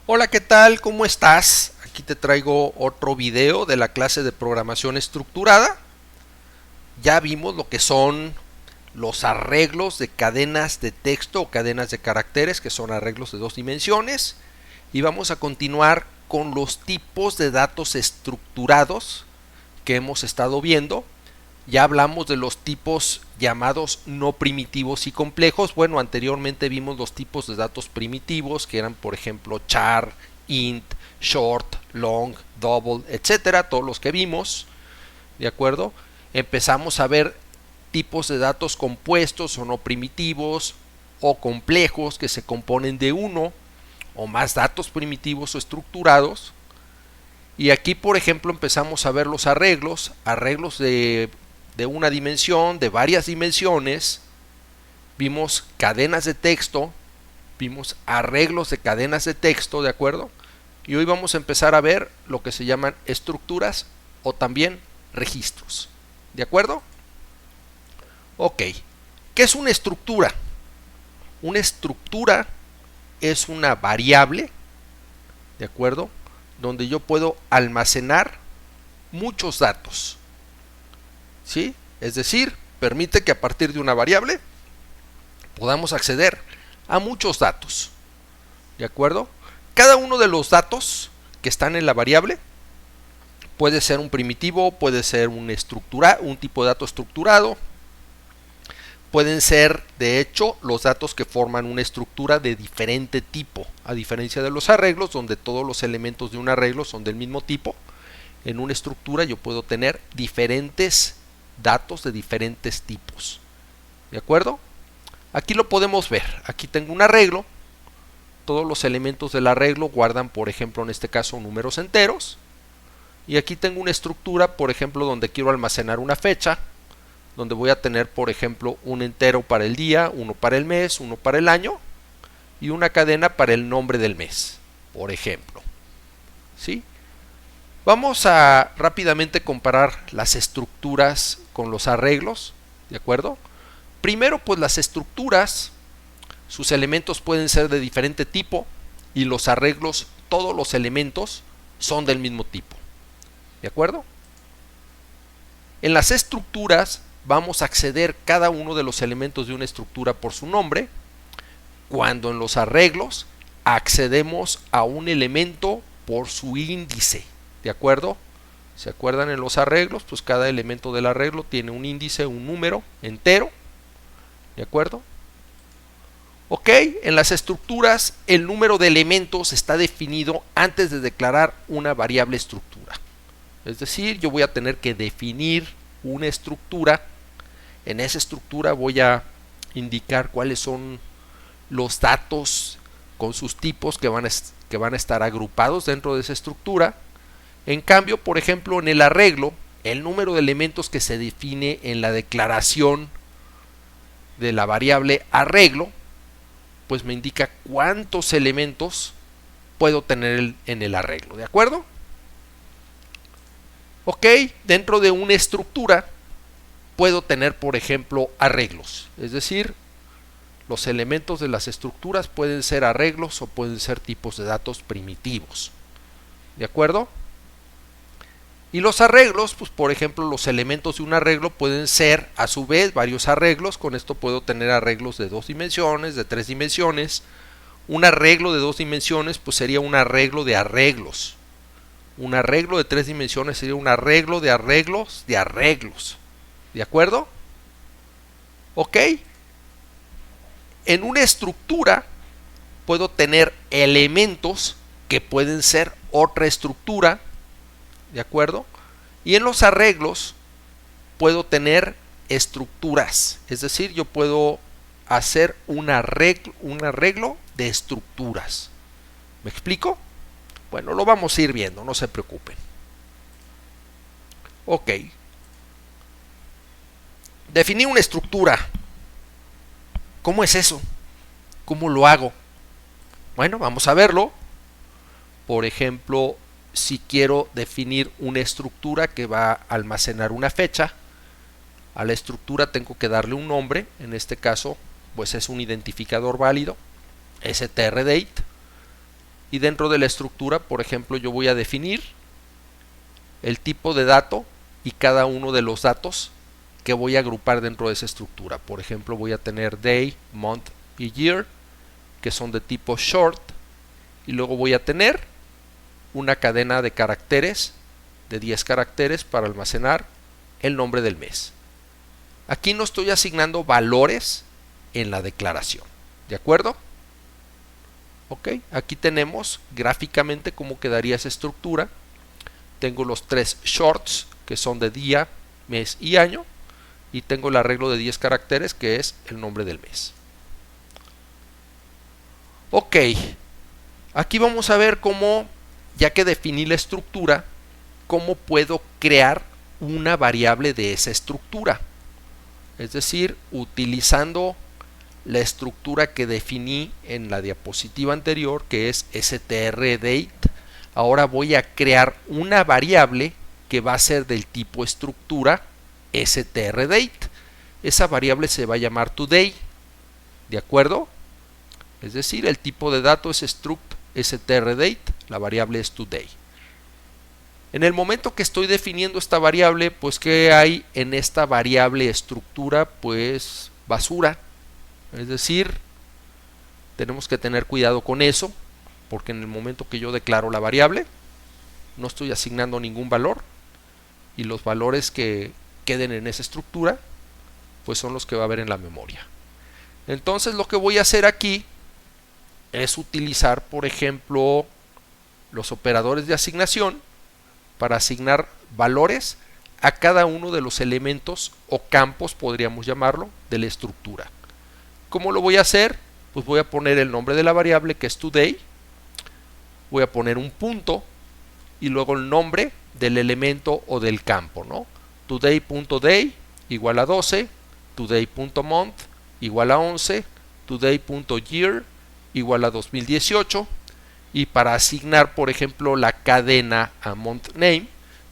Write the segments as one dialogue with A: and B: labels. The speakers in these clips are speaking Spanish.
A: Hola, ¿qué tal? ¿Cómo estás? Aquí te traigo otro video de la clase de programación estructurada. Ya vimos lo que son los arreglos de cadenas de texto o cadenas de caracteres, que son arreglos de dos dimensiones. Y vamos a continuar con los tipos de datos estructurados que hemos estado viendo. Ya hablamos de los tipos llamados no primitivos y complejos. Bueno, anteriormente vimos los tipos de datos primitivos, que eran por ejemplo char, int, short, long, double, etcétera, todos los que vimos, ¿de acuerdo? Empezamos a ver tipos de datos compuestos o no primitivos o complejos, que se componen de uno o más datos primitivos o estructurados. Y aquí, por ejemplo, empezamos a ver los arreglos de una dimensión, de varias dimensiones. Vimos cadenas de texto, vimos arreglos de cadenas de texto, ¿de acuerdo? Y hoy vamos a empezar a ver lo que se llaman estructuras o también registros, ¿de acuerdo? Ok, ¿qué es una estructura? Una estructura es una variable, ¿de acuerdo? Donde yo puedo almacenar muchos datos, ¿sí? Es decir, permite que a partir de una variable podamos acceder a muchos datos, ¿de acuerdo? Cada uno de los datos que están en la variable puede ser un primitivo, puede ser un tipo de dato estructurado, pueden ser de hecho los datos que forman una estructura de diferente tipo, a diferencia de los arreglos donde todos los elementos de un arreglo son del mismo tipo. En una estructura yo puedo tener diferentes datos de diferentes tipos, ¿de acuerdo? Aquí lo podemos ver, aquí tengo un arreglo, todos los elementos del arreglo guardan, por ejemplo, en este caso números enteros, y aquí tengo una estructura, por ejemplo, donde quiero almacenar una fecha, donde voy a tener, por ejemplo, un entero para el día, uno para el mes, uno para el año, y una cadena para el nombre del mes, por ejemplo, ¿sí? Vamos a rápidamente comparar las estructuras con los arreglos, ¿de acuerdo? Primero, pues las estructuras, sus elementos pueden ser de diferente tipo y los arreglos, todos los elementos son del mismo tipo, ¿de acuerdo? En las estructuras vamos a acceder cada uno de los elementos de una estructura por su nombre, cuando en los arreglos accedemos a un elemento por su índice, ¿de acuerdo? ¿Se acuerdan en los arreglos? Pues cada elemento del arreglo tiene un índice, un número entero, ¿de acuerdo? Ok, en las estructuras el número de elementos está definido antes de declarar una variable estructura. Es decir, yo voy a tener que definir una estructura. En esa estructura voy a indicar cuáles son los datos con sus tipos que van a estar agrupados dentro de esa estructura. En cambio, por ejemplo, en el arreglo, el número de elementos que se define en la declaración de la variable arreglo, pues me indica cuántos elementos puedo tener en el arreglo, ¿de acuerdo? Ok, dentro de una estructura puedo tener, por ejemplo, arreglos, es decir, los elementos de las estructuras pueden ser arreglos o pueden ser tipos de datos primitivos, ¿de acuerdo? Y los arreglos, pues por ejemplo, los elementos de un arreglo pueden ser a su vez varios arreglos. Con esto puedo tener arreglos de 2 dimensiones, de 3 dimensiones. Un arreglo de 2 dimensiones pues sería un arreglo de arreglos. Un arreglo de 3 dimensiones sería un arreglo de arreglos de arreglos. ¿De acuerdo? Ok. En una estructura puedo tener elementos que pueden ser otra estructura, ¿de acuerdo? Y en los arreglos puedo tener estructuras, es decir, yo puedo hacer un arreglo de estructuras. ¿Me explico? Bueno, lo vamos a ir viendo, no se preocupen. Ok. Definir una estructura. ¿Cómo es eso? ¿Cómo lo hago? Bueno, vamos a verlo. Por ejemplo, si quiero definir una estructura que va a almacenar una fecha, a la estructura tengo que darle un nombre. En este caso, pues es un identificador válido, strDate. y dentro de la estructura, por ejemplo, yo voy a definir el tipo de dato y cada uno de los datos que voy a agrupar dentro de esa estructura. Por ejemplo, voy a tener day, month y year, que son de tipo short, y luego voy a tener una cadena de caracteres de 10 caracteres para almacenar el nombre del mes. Aquí no estoy asignando valores en la declaración, ¿de acuerdo? Ok, aquí tenemos gráficamente cómo quedaría esa estructura. Tengo los 3 shorts, que son de día, mes y año, y tengo el arreglo de 10 caracteres, que es el nombre del mes. Ok, aquí vamos a ver cómo, ya que definí la estructura, cómo puedo crear una variable de esa estructura. Es decir, utilizando la estructura que definí en la diapositiva anterior, que es strDate, ahora voy a crear una variable que va a ser del tipo estructura strDate. Esa variable se va a llamar today, ¿de acuerdo? Es decir, el tipo de dato es struct strDate, la variable es today. En el momento que estoy definiendo esta variable, pues ¿qué hay en esta variable estructura? Pues basura. Es decir, tenemos que tener cuidado con eso, porque en el momento que yo declaro la variable, no estoy asignando ningún valor, y los valores que queden en esa estructura, pues son los que va a haber en la memoria. Entonces lo que voy a hacer aquí es utilizar, por ejemplo, los operadores de asignación para asignar valores a cada uno de los elementos o campos, podríamos llamarlo, de la estructura. ¿Cómo lo voy a hacer? Pues voy a poner el nombre de la variable, que es today, voy a poner un punto y luego el nombre del elemento o del campo, ¿no? Today.day igual a 12, today.month igual a 11, today.year igual a 2018, y para asignar, por ejemplo, la cadena a month name,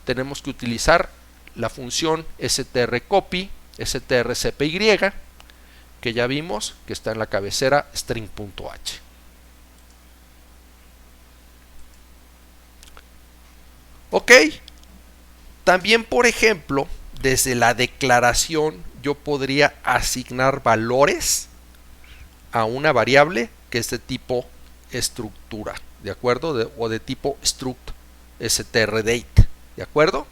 A: tenemos que utilizar la función strcopy, strcpy, que ya vimos que está en la cabecera string.h. Ok, también, por ejemplo, desde la declaración yo podría asignar valores a una variable que es de tipo estructura, ¿de acuerdo? O de tipo struct strDate, ¿de acuerdo?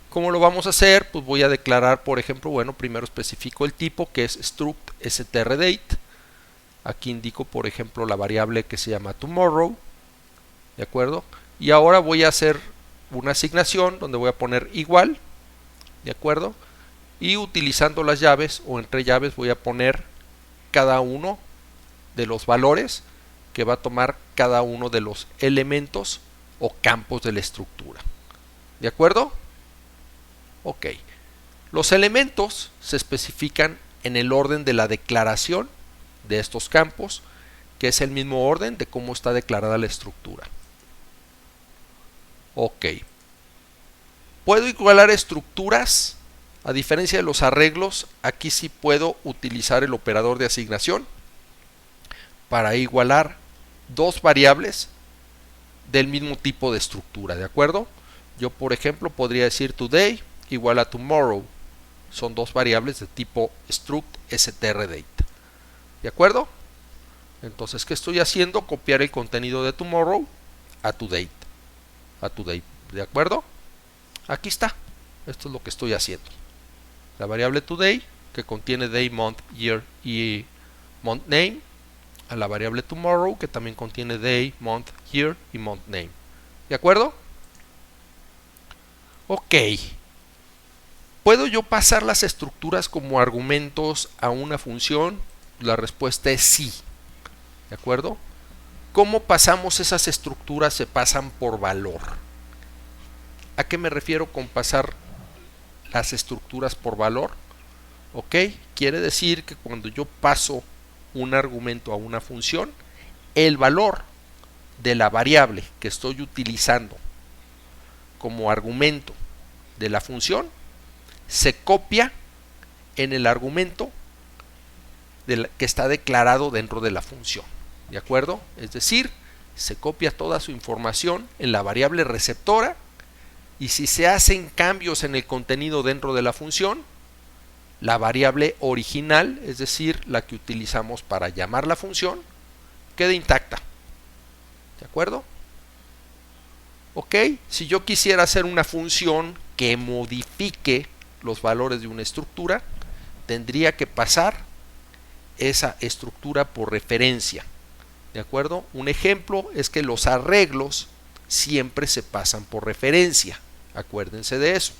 A: ¿Cómo lo vamos a hacer? Pues voy a declarar, por ejemplo, bueno, primero especifico el tipo, que es struct strDate. Aquí indico, por ejemplo, la variable que se llama tomorrow, ¿de acuerdo? Y ahora voy a hacer una asignación donde voy a poner igual, ¿de acuerdo? Y utilizando las llaves o entre llaves voy a poner cada uno de los valores que va a tomar cada uno de los elementos o campos de la estructura, ¿de acuerdo? Ok, los elementos se especifican en el orden de la declaración de estos campos, que es el mismo orden de cómo está declarada la estructura. Ok, puedo igualar estructuras. A diferencia de los arreglos, aquí sí puedo utilizar el operador de asignación para igualar dos variables del mismo tipo de estructura, ¿de acuerdo? Yo, por ejemplo, podría decir today igual a tomorrow. Son dos variables de tipo struct strDate, ¿de acuerdo? Entonces, ¿qué estoy haciendo? Copiar el contenido de tomorrow a today, ¿de acuerdo? Aquí está. Esto es lo que estoy haciendo. La variable today, que contiene day, month, year y month name, a la variable tomorrow, que también contiene day, month, year y month name. ¿De acuerdo? Ok. ¿Puedo yo pasar las estructuras como argumentos a una función? La respuesta es sí. ¿De acuerdo? ¿Cómo pasamos esas estructuras? Se pasan por valor. ¿A qué me refiero con pasar las estructuras por valor? Ok, quiere decir que cuando yo paso un argumento a una función, el valor de la variable que estoy utilizando como argumento de la función se copia en el argumento que está declarado dentro de la función, ¿de acuerdo? Es decir, se copia toda su información en la variable receptora y si se hacen cambios en el contenido dentro de la función, la variable original, es decir, la que utilizamos para llamar la función, queda intacta. ¿De acuerdo? Ok, si yo quisiera hacer una función que modifique los valores de una estructura, tendría que pasar esa estructura por referencia. ¿De acuerdo? Un ejemplo es que los arreglos siempre se pasan por referencia. Acuérdense de eso.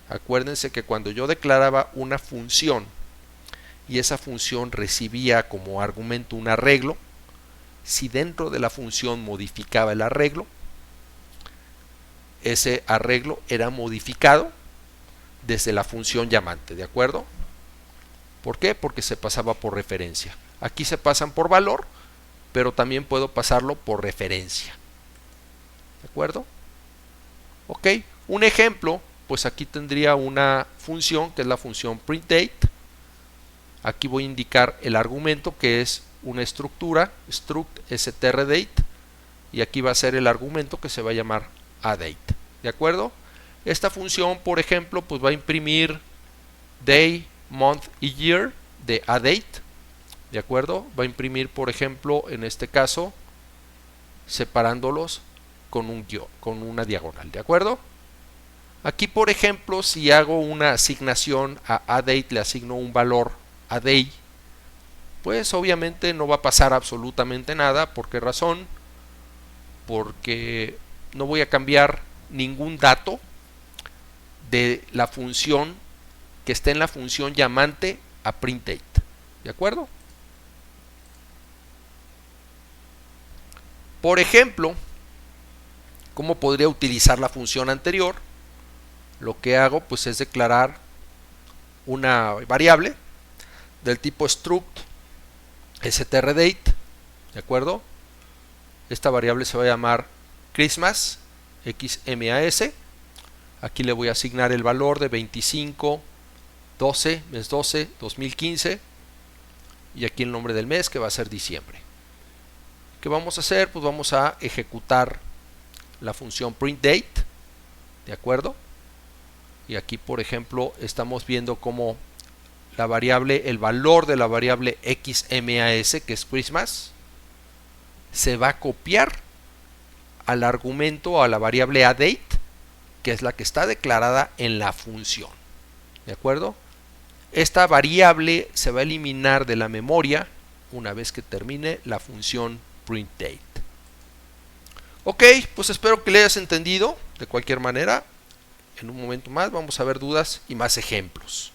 A: Acuérdense que cuando yo declaraba una función y esa función recibía como argumento un arreglo, si dentro de la función modificaba el arreglo, ese arreglo era modificado desde la función llamante. ¿De acuerdo? ¿Por qué? Porque se pasaba por referencia. Aquí se pasan por valor, pero también puedo pasarlo por referencia. ¿De acuerdo? Ok, un ejemplo, pues aquí tendría una función que es la función printDate. Aquí voy a indicar el argumento que es una estructura, struct strDate, y aquí va a ser el argumento que se va a llamar aDate. ¿De acuerdo? Esta función, por ejemplo, pues va a imprimir day, month y year de aDate. ¿De acuerdo? Va a imprimir, por ejemplo, en este caso, separándolos con una diagonal. ¿De acuerdo? Aquí, por ejemplo, si hago una asignación a aDate, le asigno un valor a day, pues obviamente no va a pasar absolutamente nada. ¿Por qué razón? Porque no voy a cambiar ningún dato de la función que esté en la función llamante a printDate. ¿De acuerdo? Por ejemplo, ¿cómo podría utilizar la función anterior? Lo que hago pues es declarar una variable del tipo struct strDate. ¿De acuerdo? Esta variable se va a llamar Christmas, XMAS. Aquí le voy a asignar el valor de 25 12, mes 12, 2015, y aquí el nombre del mes, que va a ser diciembre. ¿Qué vamos a hacer? Pues vamos a ejecutar la función printDate. ¿De acuerdo? Y aquí, por ejemplo, estamos viendo cómo la variable, el valor de la variable XMAS, que es Christmas, se va a copiar al argumento, a la variable aDate, que es la que está declarada en la función. ¿De acuerdo? Esta variable se va a eliminar de la memoria una vez que termine la función printDate. Ok, pues espero que le hayas entendido. De cualquier manera, en un momento más vamos a ver dudas y más ejemplos.